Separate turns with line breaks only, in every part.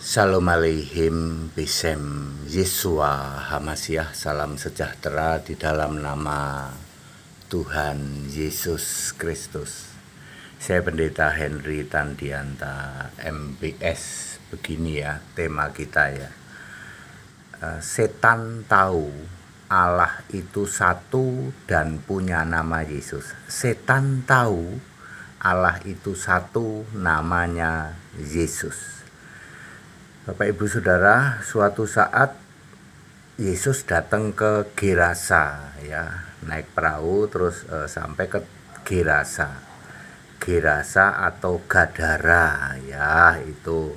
Shalom aleihim bisem Yesua Hamasiah. Salam sejahtera di dalam nama Tuhan Yesus Kristus. Saya Pendeta Henry Tandianta MBS. Begini ya tema kita ya. Setan tahu Allah itu satu dan punya nama Yesus. Setan tahu Allah itu satu, namanya Yesus. Bapak Ibu Saudara, suatu saat Yesus datang ke Gerasa ya, naik perahu terus sampai ke Gerasa. Gerasa atau Gadara ya, itu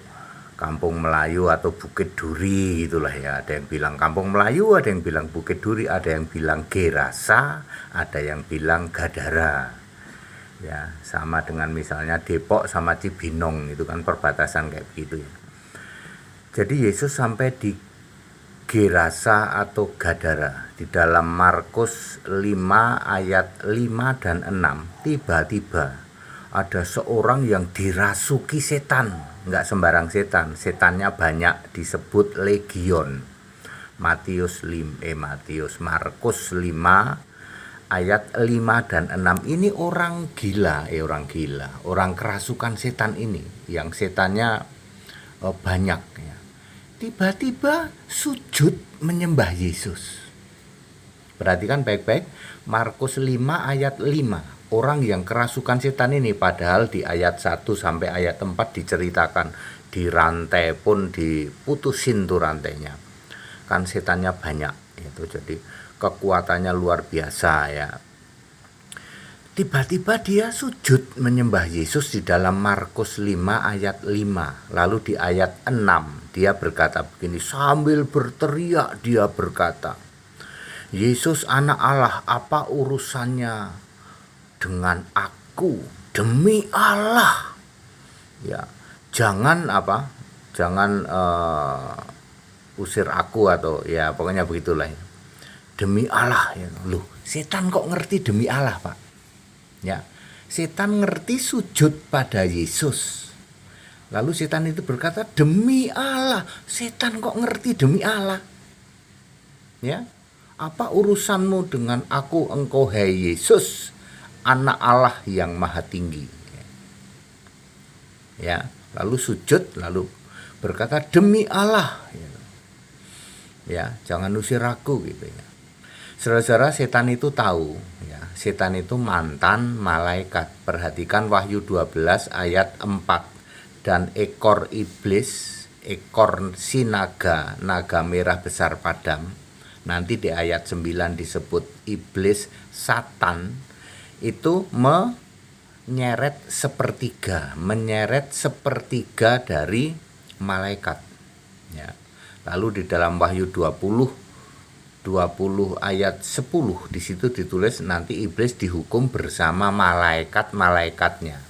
kampung Melayu atau Bukit Duri itulah ya. Ada yang bilang kampung Melayu, ada yang bilang Bukit Duri, ada yang bilang Gerasa, ada yang bilang Gadara. Ya, sama dengan misalnya Depok sama Cibinong, itu kan perbatasan kayak begitu ya. Jadi Yesus sampai di Gerasa atau Gadara. Di dalam Markus 5 ayat 5 dan 6, tiba-tiba ada seorang yang dirasuki setan. Enggak sembarang setan, setannya banyak, disebut legion. Markus 5 ayat 5 dan 6. Ini orang gila, orang kerasukan setan ini, yang setannya banyak ya. Tiba-tiba sujud menyembah Yesus. Perhatikan baik-baik, Markus 5 ayat 5. Orang yang kerasukan setan ini, padahal di ayat 1 sampai ayat 4 diceritakan di rantai pun diputusin tuh rantainya. Kan setannya banyak itu, jadi kekuatannya luar biasa ya. Tiba-tiba dia sujud menyembah Yesus di dalam Markus 5 ayat 5. Lalu di ayat 6 dia berkata begini, sambil berteriak dia berkata, Yesus anak Allah, apa urusannya dengan aku? Demi Allah. Ya, jangan usir aku, atau ya pokoknya begitulah ya. Demi Allah ya. Loh, setan kok ngerti demi Allah, Pak? Ya, setan ngerti sujud pada Yesus. Lalu setan itu berkata, demi Allah. Setan kok ngerti demi Allah? Ya, apa urusanmu dengan aku, engkau hai Yesus, anak Allah yang maha tinggi? Ya, lalu sujud, lalu berkata, demi Allah. Ya, jangan usir aku gitu ya. Saudara-saudara, setan itu tahu ya, setan itu mantan malaikat. Perhatikan Wahyu 12 ayat 4. Dan ekor iblis, ekor sinaga, naga merah besar padam. Nanti di ayat 9 disebut iblis, Satan, itu menyeret sepertiga dari malaikat ya. Lalu di dalam Wahyu 20 ayat 10 di situ ditulis nanti iblis dihukum bersama malaikat-malaikatnya.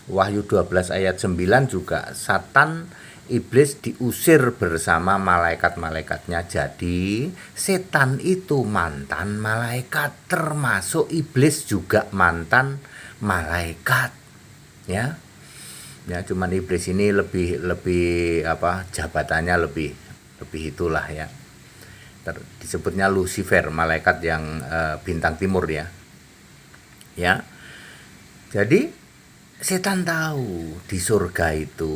Wahyu 12 ayat 9 juga Satan, iblis diusir bersama malaikat-malaikatnya. Jadi setan itu mantan malaikat, termasuk iblis juga mantan malaikat. Ya. Ya, cuman iblis ini lebih jabatannya lebih itulah ya. Disebutnya Lucifer, malaikat yang bintang timur ya. Ya. Jadi setan tahu di surga itu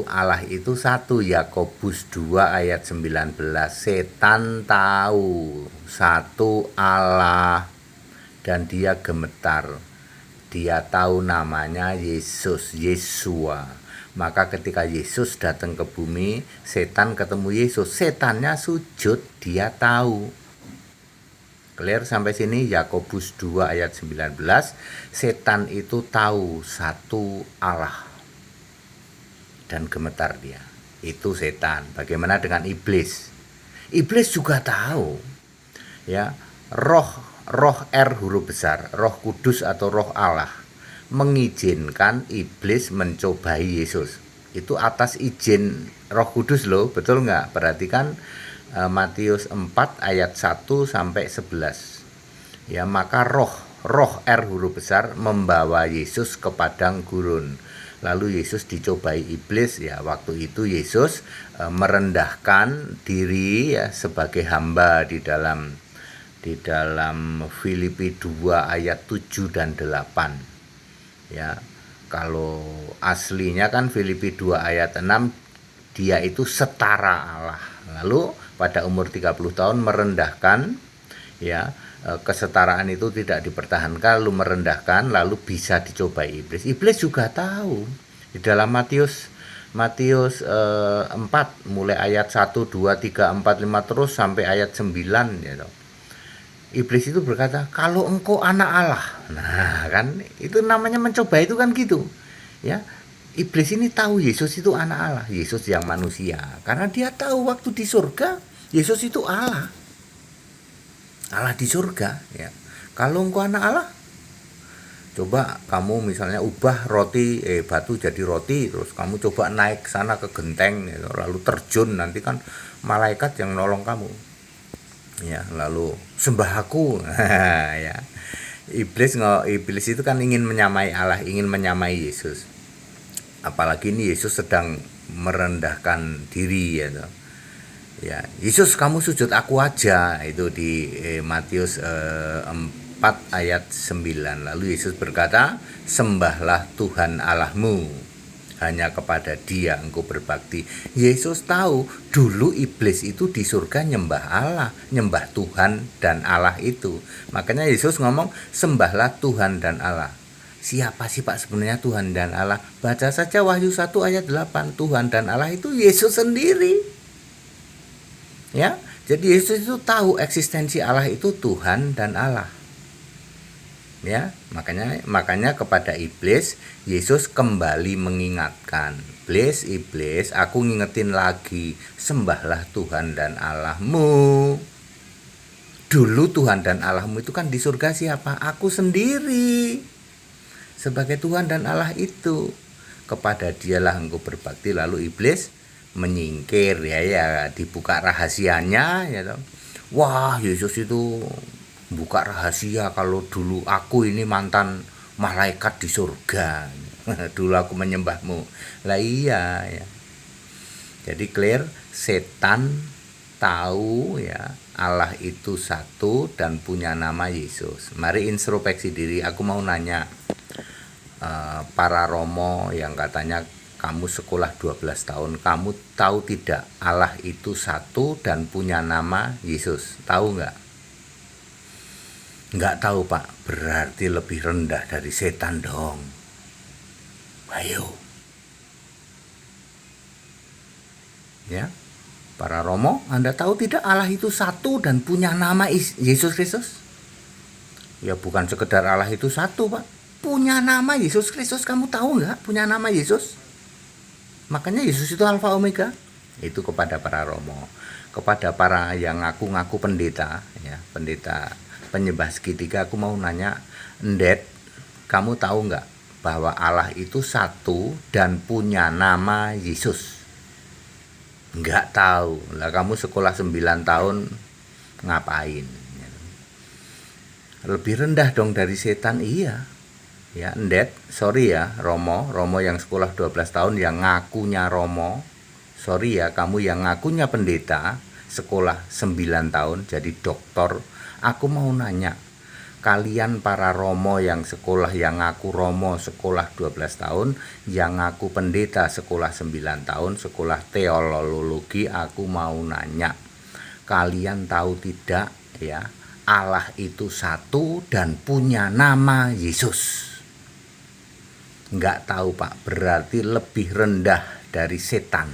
Allah itu satu. Yakobus 2 ayat 19. Setan tahu satu Allah dan dia gemetar. Dia tahu namanya Yesus, Yesua. Maka ketika Yesus datang ke bumi, setan ketemu Yesus, setannya sujud, dia tahu. Clear sampai sini? Yakobus 2 ayat 19. Setan itu tahu satu Allah dan gemetar dia. Itu setan. Bagaimana dengan iblis? Iblis juga tahu ya, roh R huruf besar, Roh Kudus atau Roh Allah mengizinkan iblis mencobai Yesus. Itu atas izin Roh Kudus loh, betul nggak? Perhatikan Matius 4 ayat 1 sampai 11. Ya, maka roh R huruf besar membawa Yesus ke padang gurun. Lalu Yesus dicobai iblis, ya waktu itu Yesus merendahkan diri ya sebagai hamba di dalam Filipi 2 ayat 7 dan 8. Ya. Kalau aslinya kan Filipi 2 ayat 6, dia itu setara Allah. Lalu pada umur 30 tahun merendahkan, ya, kesetaraan itu tidak dipertahankan, lalu merendahkan, lalu bisa dicobai iblis. Iblis juga tahu. Di dalam Matius 4 mulai ayat 1 2 3 4 5 terus sampai ayat 9, gitu. Iblis itu berkata, "Kalau engkau anak Allah." Nah, kan itu namanya mencoba, itu kan gitu. Ya. Iblis ini tahu Yesus itu anak Allah, Yesus yang manusia. Karena dia tahu waktu di surga Yesus itu Allah. Allah di surga, ya. Kalau engkau anak Allah, coba kamu misalnya ubah batu jadi roti, terus kamu coba naik sana ke genteng, gitu, lalu terjun, nanti kan malaikat yang nolong kamu. Ya, lalu sembah aku. Ya. Iblis itu kan ingin menyamai Allah, ingin menyamai Yesus. Apalagi ini Yesus sedang merendahkan diri, ya. Ya, Yesus kamu sujud aku aja, itu di Matius 4 ayat 9. Lalu Yesus berkata, "Sembahlah Tuhan Allahmu, hanya kepada Dia engkau berbakti." Yesus tahu dulu iblis itu di surga nyembah Allah, nyembah Tuhan dan Allah itu. Makanya Yesus ngomong, "Sembahlah Tuhan dan Allah." Siapa sih Pak sebenarnya Tuhan dan Allah? Baca saja Wahyu 1 ayat 8. Tuhan dan Allah itu Yesus sendiri. Ya, jadi Yesus itu tahu eksistensi Allah itu Tuhan dan Allah. Ya, makanya kepada iblis Yesus kembali mengingatkan, iblis, aku ngingetin lagi, sembahlah Tuhan dan Allahmu. Dulu Tuhan dan Allahmu itu kan di surga siapa? Aku sendiri sebagai Tuhan dan Allah itu. Kepada Dialah engkau berbakti. Lalu iblis menyingkir, ya dibuka rahasianya, ya. Wah, Yesus itu buka rahasia kalau dulu aku ini mantan malaikat di surga. Dulu aku menyembahmu. Lah iya, ya. Jadi clear, setan tahu, ya, Allah itu satu dan punya nama Yesus. Mari introspeksi diri. Aku mau nanya, para romo yang katanya kamu sekolah 12 tahun, kamu tahu tidak Allah itu satu dan punya nama Yesus? Tahu nggak? Nggak tahu Pak, berarti lebih rendah dari setan dong. Ayo. Ya, para romo, Anda tahu tidak Allah itu satu dan punya nama Yesus Kristus? Ya bukan sekedar Allah itu satu Pak, punya nama Yesus Kristus. Kamu tahu nggak punya nama Yesus? Makanya Yesus itu Alfa Omega. Itu kepada para romo. Kepada para yang ngaku-ngaku pendeta, ya, pendeta penyembah segitiga, aku mau nanya, Ndet, kamu tahu nggak bahwa Allah itu satu dan punya nama Yesus? Nggak tahu. Lah kamu sekolah 9 tahun ngapain? Lebih rendah dong dari setan. Iya. Ya, Ndet, sorry ya, Romo yang sekolah 12 tahun yang ngakunya Romo. Sorry ya, kamu yang ngakunya pendeta, sekolah 9 tahun jadi doktor. Aku mau nanya, kalian para Romo yang sekolah, yang ngaku Romo sekolah 12 tahun, yang ngaku pendeta sekolah 9 tahun, sekolah teologi, aku mau nanya, kalian tahu tidak, ya, Allah itu satu dan punya nama Yesus? Nggak tahu Pak, berarti lebih rendah dari setan.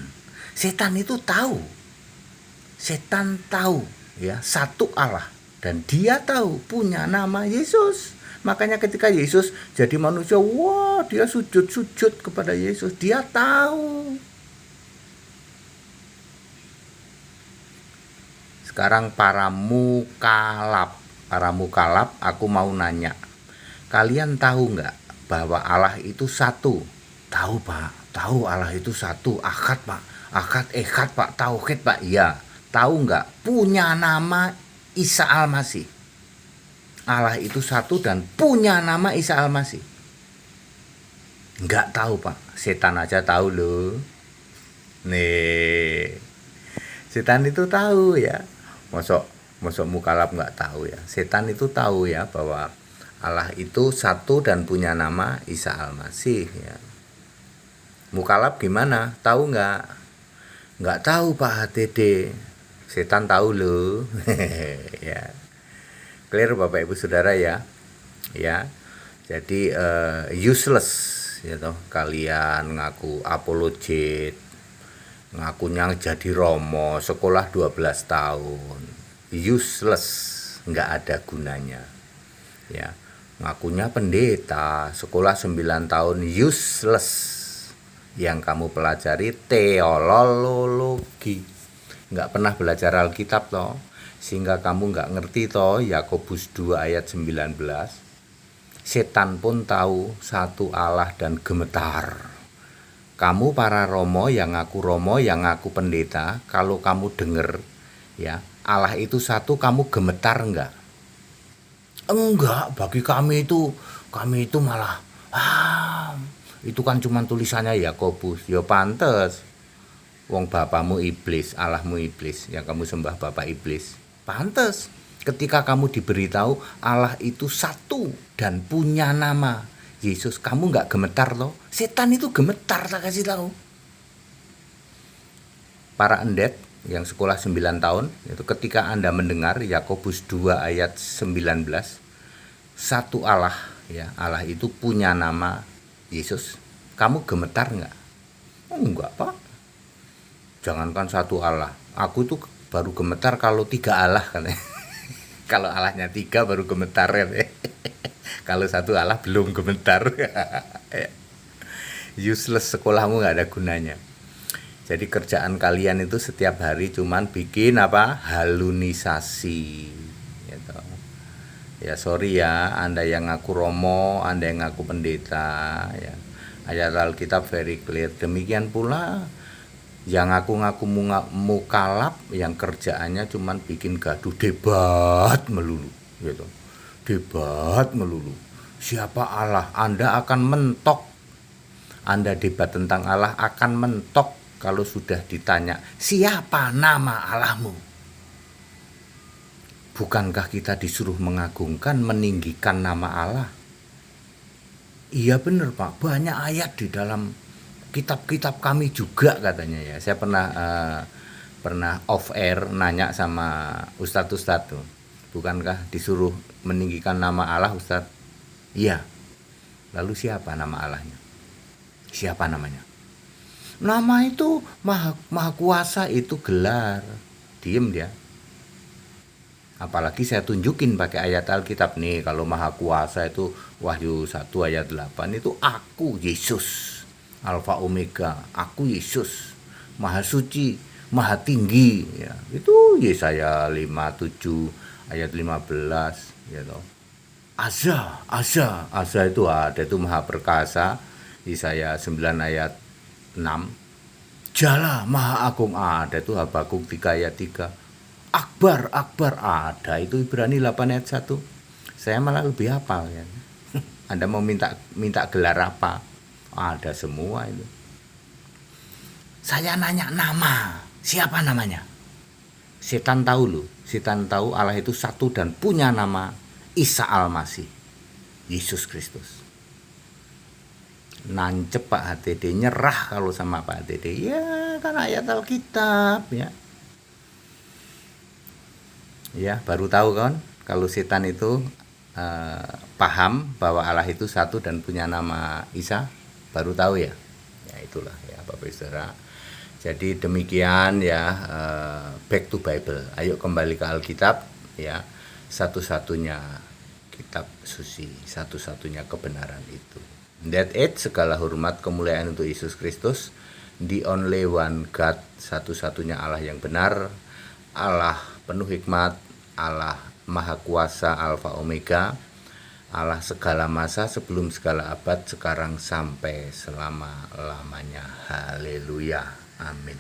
Setan itu tahu, setan tahu, ya, satu Allah, dan dia tahu punya nama Yesus. Makanya ketika Yesus jadi manusia, wah, dia sujud kepada Yesus. Dia tahu. Sekarang para mukalaf, aku mau nanya, kalian tahu nggak bahwa Allah itu satu? Tahu Pak, tahu Allah itu satu. Ahad Pak, echad Pak, tauhid Pak. Iya. Tahu nggak punya nama Isa Al-Masih? Allah itu satu dan punya nama Isa Al-Masih. Nggak tahu Pak. setan aja tahu loh. Nih, setan itu tahu ya. Mosok mosok mukalaf nggak tahu ya. Setan itu tahu ya bahwa Allah itu satu dan punya nama Isa Al-Masih ya. Mukalaf gimana? Tahu nggak? Nggak tahu Pak HTD. Setan tahu loh. Ya. Clear Bapak Ibu Saudara ya. Ya. Jadi useless ya toh, kalian ngaku apologet, ngakunya jadi romo, sekolah 12 tahun. Useless, nggak ada gunanya. Ya. Ngakunya pendeta, sekolah 9 tahun, useless. Yang kamu pelajari teologi. Nggak pernah belajar Alkitab toh, sehingga kamu nggak ngerti toh Yakobus 2 ayat 19. Setan pun tahu satu Allah dan gemetar. Kamu para romo, yang ngaku romo, yang ngaku pendeta, kalau kamu denger ya Allah itu satu, kamu gemetar enggak? Enggak, bagi kami itu malah itu kan cuma tulisannya Yakobus. Ya pantes. Wong bapamu iblis, Allahmu iblis, yang kamu sembah bapak iblis. Pantes. Ketika kamu diberitahu Allah itu satu dan punya nama Yesus, kamu nggak gemetar loh. Setan itu gemetar, tak kasih tahu. Para endet yang sekolah 9 tahun, itu ketika Anda mendengar Yakobus 2 ayat 19, satu Allah ya, Allah itu punya nama Yesus, kamu gemetar nggak? Enggak Pak. Jangankan satu Allah, aku tuh baru gemetar kalau 3 Allah katanya. Kalau Allahnya 3 baru gemetar ya. Kalau satu Allah belum gemetar. Useless, sekolahmu nggak ada gunanya. Jadi kerjaan kalian itu setiap hari cuman bikin apa? Halunisasi. Gitu. Ya sorry ya, Anda yang ngaku romo, Anda yang ngaku pendeta. Ya. Ayat Alkitab very clear. Demikian pula yang ngaku-ngaku mukalaf, yang kerjaannya cuman bikin gaduh, debat melulu gitu. Debat melulu. Siapa Allah? Anda akan mentok. Anda debat tentang Allah akan mentok kalau sudah ditanya, siapa nama Allahmu? Bukankah kita disuruh mengagungkan, meninggikan nama Allah? Iya benar Pak, banyak ayat di dalam kitab-kitab kami juga katanya ya. Saya pernah off air nanya sama ustadz tuh, bukankah disuruh meninggikan nama Allah Ustadz? Iya. Lalu siapa nama Allahnya? Siapa namanya? Nama itu maha kuasa, itu gelar. Diem dia. Apalagi saya tunjukin pakai ayat Alkitab nih, kalau maha kuasa itu Wahyu 1 ayat 8 itu aku Yesus. Alfa Omega, aku Yesus, maha suci, maha tinggi ya. Itu Yesaya 57 ayat 15 ya toh. Asa itu ada, itu maha perkasa, Yesaya 9 ayat 6. Jala maha agung ada, itu Habakuk 3 ayat 3. Akbar ada, itu Ibrani 8 ayat 1. Saya malah lebih hafal ya. Anda mau minta gelar apa? Ada semua itu. Saya nanya nama, siapa namanya? Setan tahu loh, setan tahu Allah itu satu dan punya nama Isa Al-Masih, Yesus Kristus. Nancep Pak HTD, nyerah kalau sama Pak HTD. Ya kan ayat Alkitab ya. Ya baru tahu kan kalau setan itu paham bahwa Allah itu satu dan punya nama Isa. Baru tahu ya. Ya itulah ya Bapak Saudara. Jadi demikian ya, back to Bible. Ayo kembali ke Alkitab ya. Satu-satunya kitab suci, satu-satunya kebenaran itu. That it, segala hormat kemuliaan untuk Yesus Kristus, the only one God, satu-satunya Allah yang benar, Allah penuh hikmat, Allah maha kuasa, Alfa Omega, Allah segala masa, sebelum segala abad, sekarang sampai selama-lamanya. Haleluya. Amin.